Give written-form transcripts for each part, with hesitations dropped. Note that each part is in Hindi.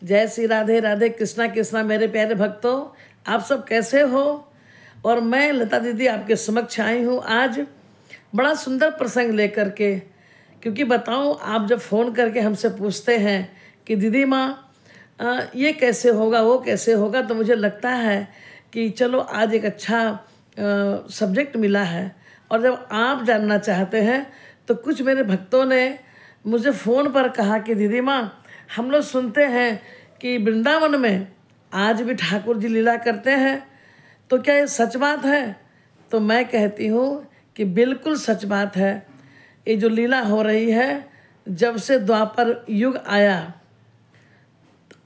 जय श्री राधे राधे, कृष्णा कृष्णा। मेरे प्यारे भक्तों, आप सब कैसे हो? और मैं लता दीदी आपके समक्ष आई हूँ आज बड़ा सुंदर प्रसंग लेकर के। क्योंकि बताऊँ, आप जब फ़ोन करके हमसे पूछते हैं कि दीदी माँ ये कैसे होगा, वो कैसे होगा, तो मुझे लगता है कि चलो आज एक अच्छा सब्जेक्ट मिला है। और जब आप जानना चाहते हैं तो कुछ मेरे भक्तों ने मुझे फ़ोन पर कहा कि दीदी माँ, हम लोग सुनते हैं कि वृंदावन में आज भी ठाकुर जी लीला करते हैं, तो क्या ये सच बात है? तो मैं कहती हूँ कि बिल्कुल सच बात है। ये जो लीला हो रही है, जब से द्वापर युग आया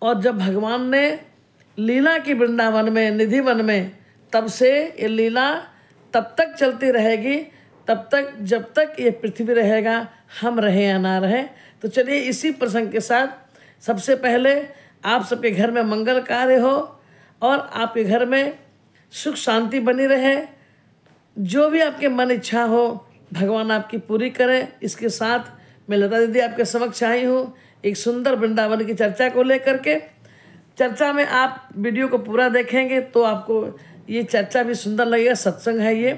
और जब भगवान ने लीला की वृंदावन में, निधि वन में, तब से ये लीला तब तक चलती रहेगी, तब तक जब तक ये पृथ्वी रहेगा, हम रहे या ना रहे। तो चलिए इसी प्रसंग के साथ सबसे पहले आप सबके घर में मंगल कार्य हो और आपके घर में सुख शांति बनी रहे। जो भी आपके मन इच्छा हो भगवान आपकी पूरी करें। इसके साथ मैं लता दीदी आपके समक्ष आई हूँ एक सुंदर वृंदावन की चर्चा को लेकर के। चर्चा में आप वीडियो को पूरा देखेंगे तो आपको ये चर्चा भी सुंदर लगेगा। सत्संग है ये।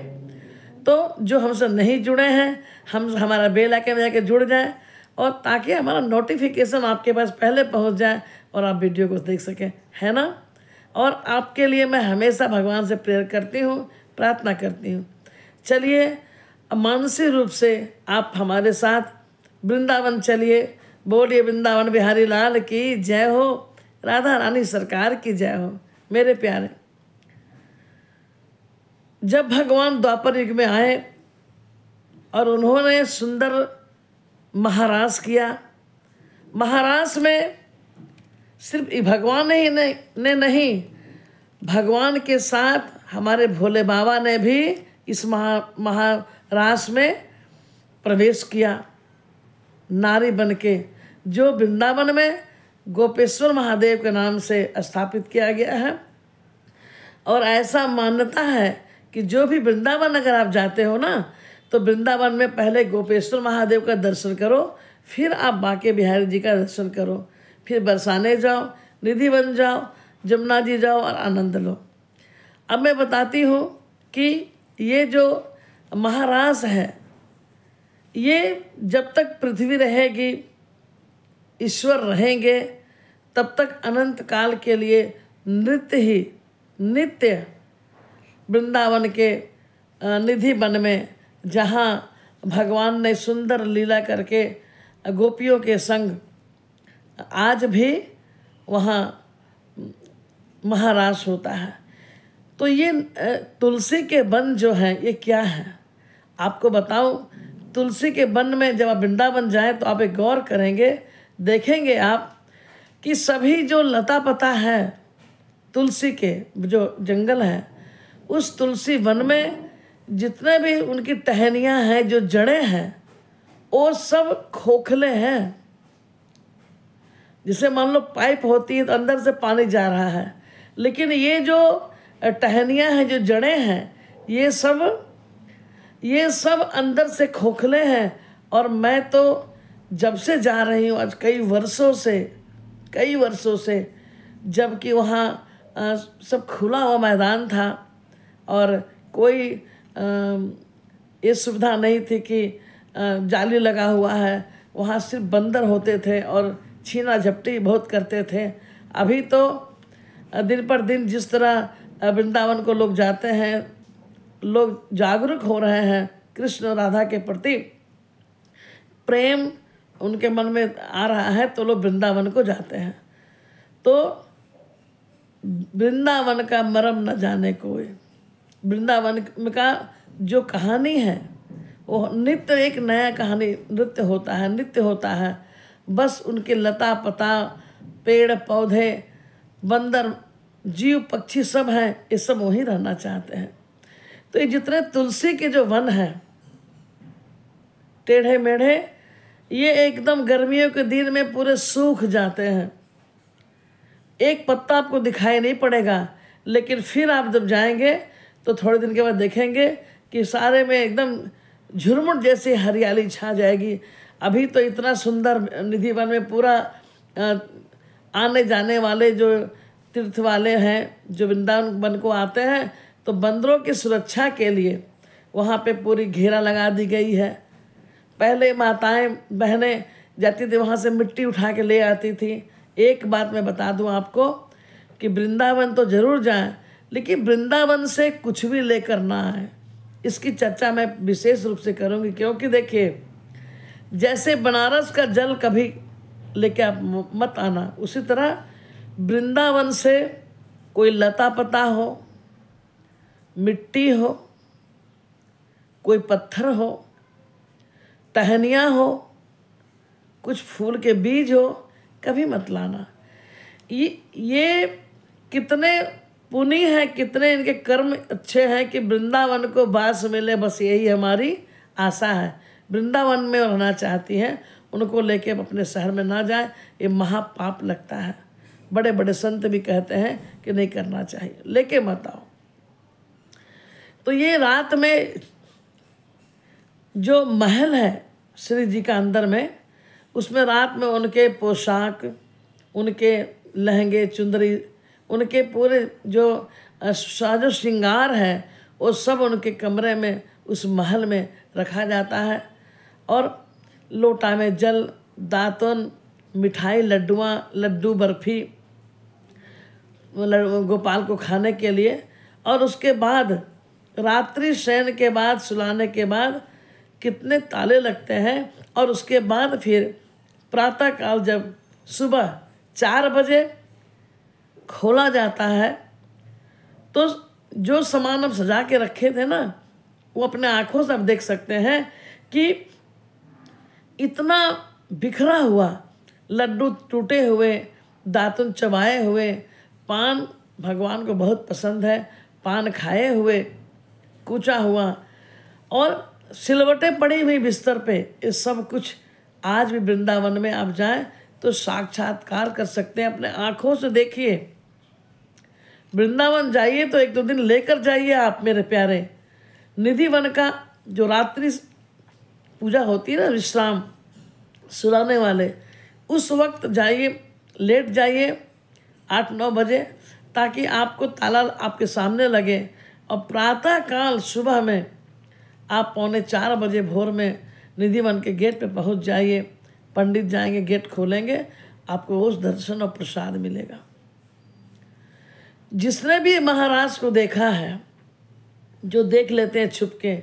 तो जो हमसे नहीं जुड़े हैं, हमारा बेल आइकन में जाके जुड़ जाएं, और ताकि हमारा नोटिफिकेशन आपके पास पहले पहुंच जाए और आप वीडियो को देख सकें, है ना। और आपके लिए मैं हमेशा भगवान से प्रेयर करती हूँ, प्रार्थना करती हूँ। चलिए मानसिक रूप से आप हमारे साथ वृंदावन चलिए। बोलिए वृंदावन बिहारी लाल की जय हो, राधा रानी सरकार की जय हो। मेरे प्यारे, जब भगवान द्वापर युग में आए और उन्होंने सुंदर महारास किया, महारास में सिर्फ भगवान ही ने नहीं, भगवान के साथ हमारे भोले बाबा ने भी इस महारास में प्रवेश किया नारी बन के, जो वृंदावन में गोपेश्वर महादेव के नाम से स्थापित किया गया है। और ऐसा मान्यता है कि जो भी वृंदावन अगर आप जाते हो ना, तो वृंदावन में पहले गोपेश्वर महादेव का दर्शन करो, फिर आप बांके बिहारी जी का दर्शन करो, फिर बरसाने जाओ, निधि वन जाओ, जमुना जी जाओ और आनंद लो। अब मैं बताती हूँ कि ये जो महारास है, ये जब तक पृथ्वी रहेगी, ईश्वर रहेंगे, तब तक अनंत काल के लिए नित्य वृंदावन के निधि वन में, जहाँ भगवान ने सुंदर लीला करके गोपियों के संग, आज भी वहाँ महारास होता है। तो ये तुलसी के वन जो हैं, ये क्या है आपको बताऊं। तुलसी के वन में जब आप वृंदावन जाएं तो आप एक गौर करेंगे, देखेंगे आप कि सभी जो लता पता है, तुलसी के जो जंगल है, उस तुलसी वन में जितने भी उनकी टहनियाँ हैं, जो जड़ें हैं, वो सब खोखले हैं। जैसे मान लो पाइप होती है तो अंदर से पानी जा रहा है, लेकिन ये जो टहनियाँ हैं, जो जड़ें हैं, ये सब अंदर से खोखले हैं। और मैं तो जब से जा रही हूँ, आज कई वर्षों से, जबकि वहाँ सब खुला हुआ मैदान था और कोई ये सुविधा नहीं थी कि जाली लगा हुआ है, वहाँ सिर्फ बंदर होते थे और छीना झपटी बहुत करते थे। अभी तो दिन पर दिन जिस तरह वृंदावन को लोग जाते हैं, लोग जागरूक हो रहे हैं, कृष्ण राधा के प्रति प्रेम उनके मन में आ रहा है, तो लोग वृंदावन को जाते हैं। तो वृंदावन का मरम न जाने कोई, वृंदावन का जो कहानी है वो नित्य एक नया कहानी नृत्य होता है। बस उनके लता पता, पेड़ पौधे, बंदर, जीव पक्षी सब हैं, ये सब वहीं रहना चाहते हैं। तो ये जितने तुलसी के जो वन हैं, टेढ़े मेढ़े, ये एकदम गर्मियों के दिन में पूरे सूख जाते हैं। एक पत्ता आपको दिखाई नहीं पड़ेगा, लेकिन फिर आप जब जाएंगे तो थोड़े दिन के बाद देखेंगे कि सारे में एकदम झुरमुट जैसी हरियाली छा जाएगी। अभी तो इतना सुंदर निधि वन में पूरा आने जाने वाले जो तीर्थ वाले हैं जो वृंदावन वन को आते हैं, तो बंदरों की सुरक्षा के लिए वहाँ पे पूरी घेरा लगा दी गई है। पहले माताएं बहनें जाती थी, वहाँ से मिट्टी उठा के ले आती थी। एक बात मैं बता दूं आपको कि वृंदावन तो जरूर जाएं, लेकिन वृंदावन से कुछ भी लेकर ना आए। इसकी चर्चा मैं विशेष रूप से करूँगी, क्योंकि देखिए जैसे बनारस का जल कभी लेके आप मत आना, उसी तरह वृंदावन से कोई लता पता हो, मिट्टी हो, कोई पत्थर हो, टहनियाँ हो, कुछ फूल के बीज हो, कभी मत लाना। ये कितने पुण्य है, कितने इनके कर्म अच्छे हैं कि वृंदावन को वास मिले, बस यही हमारी आशा है। वृंदावन में रहना चाहती हैं, उनको लेके अपने शहर में ना जाए, ये महापाप लगता है। बड़े बड़े संत भी कहते हैं कि नहीं करना चाहिए, लेके मत आओ। तो ये रात में जो महल है श्री जी का अंदर में, उसमें रात में उनके पोशाक, उनके लहंगे चुंदरी, उनके पूरे जो साजो श्रृंगार है, वो सब उनके कमरे में उस महल में रखा जाता है। और लोटा में जल, दातुन, मिठाई, लड्डू बर्फी गोपाल को खाने के लिए। और उसके बाद रात्रि शयन के बाद, सुलाने के बाद कितने ताले लगते हैं। और उसके बाद फिर प्रातःकाल जब सुबह 4 बजे खोला जाता है, तो जो सामान अब सजा के रखे थे ना, वो अपने आँखों से अब देख सकते हैं कि इतना बिखरा हुआ, लड्डू टूटे हुए, दातुन चबाए हुए, पान भगवान को बहुत पसंद है, पान खाए हुए, कूचा हुआ, और सिलवटें पड़ी हुई बिस्तर पे। ये सब कुछ आज भी वृंदावन में आप जाएं तो साक्षात्कार कर सकते हैं, अपने आँखों से देखिए। वृंदावन जाइए तो 1-2 दिन लेकर जाइए आप मेरे प्यारे। निधि वन का जो रात्रि पूजा होती है ना, विश्राम सुलाने वाले, उस वक्त जाइए, लेट जाइए 8-9 बजे, ताकि आपको ताला आपके सामने लगे। और प्रातःकाल सुबह में आप 3:45 बजे भोर में निधि वन के गेट पे पहुंच जाइए। पंडित जाएंगे, गेट खोलेंगे, आपको उस दर्शन और प्रसाद मिलेगा। जिसने भी महाराज को देखा है, जो देख लेते हैं छुप के,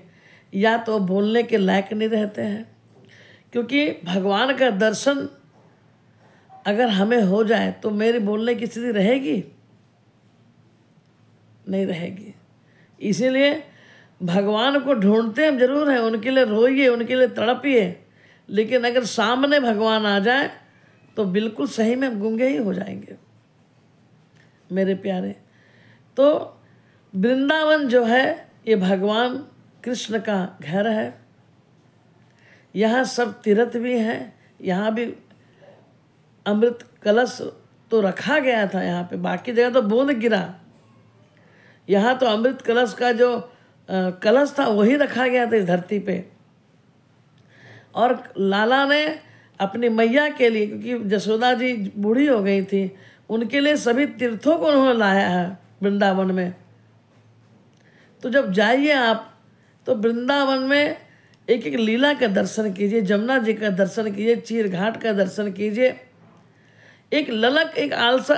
या तो बोलने के लायक नहीं रहते हैं, क्योंकि भगवान का दर्शन अगर हमें हो जाए तो मेरी बोलने की स्थिति रहेगी? नहीं रहेगी। इसीलिए भगवान को ढूंढते हम जरूर हैं, उनके लिए रोइए, उनके लिए तड़पिए, लेकिन अगर सामने भगवान आ जाए तो बिल्कुल सही में गूंगे ही हो जाएंगे मेरे प्यारे। तो वृंदावन जो है ये भगवान कृष्ण का घर है। यहाँ सब तीर्थ भी हैं, यहाँ भी अमृत कलश तो रखा गया था यहाँ पे, बाकी जगह तो बूंद गिरा। यहाँ तो अमृत कलश का जो कलश था वही रखा गया था इस धरती पे। और लाला ने अपनी मैया के लिए, क्योंकि जसोदा जी बूढ़ी हो गई थी, उनके लिए सभी तीर्थों को उन्होंने लाया है वृंदावन में। तो जब जाइए आप तो वृंदावन में एक एक लीला का दर्शन कीजिए, जमुना जी का दर्शन कीजिए, चीर घाट का दर्शन कीजिए। एक ललक, एक आलसा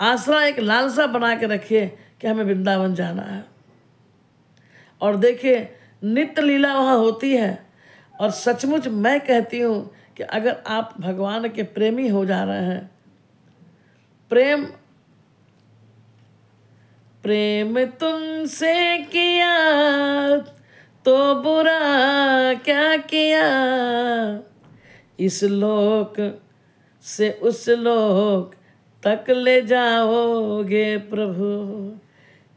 आसरा, एक लालसा बना के रखिए कि हमें वृंदावन जाना है। और देखिए नित्य लीला वहाँ होती है। और सचमुच मैं कहती हूँ कि अगर आप भगवान के प्रेमी हो जा रहे हैं, प्रेम तुमसे किया तो बुरा क्या किया, इस लोक से उस लोक तक ले जाओगे प्रभु,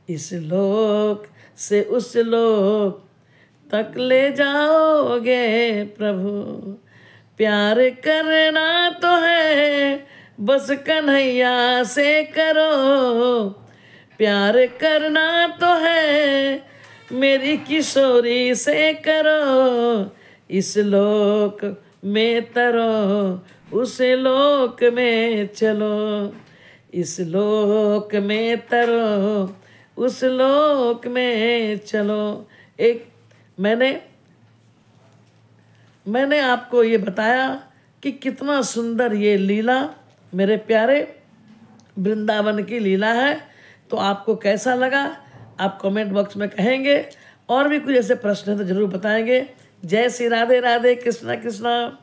इस लोक से उस लोक तक ले जाओगे प्रभु। प्यार करना तो है बस कन्हैया से करो, प्यार करना तो है मेरी किशोरी से करो, इस लोक में तरो उस लोक में चलो, इस लोक में तरो, उस लोक में चलो। एक मैंने आपको ये बताया कि कितना सुंदर ये लीला, मेरे प्यारे वृंदावन की लीला है। तो आपको कैसा लगा आप कमेंट बॉक्स में कहेंगे, और भी कुछ ऐसे प्रश्न हैं तो जरूर बताएंगे। जय श्री राधे राधे, कृष्णा कृष्णा।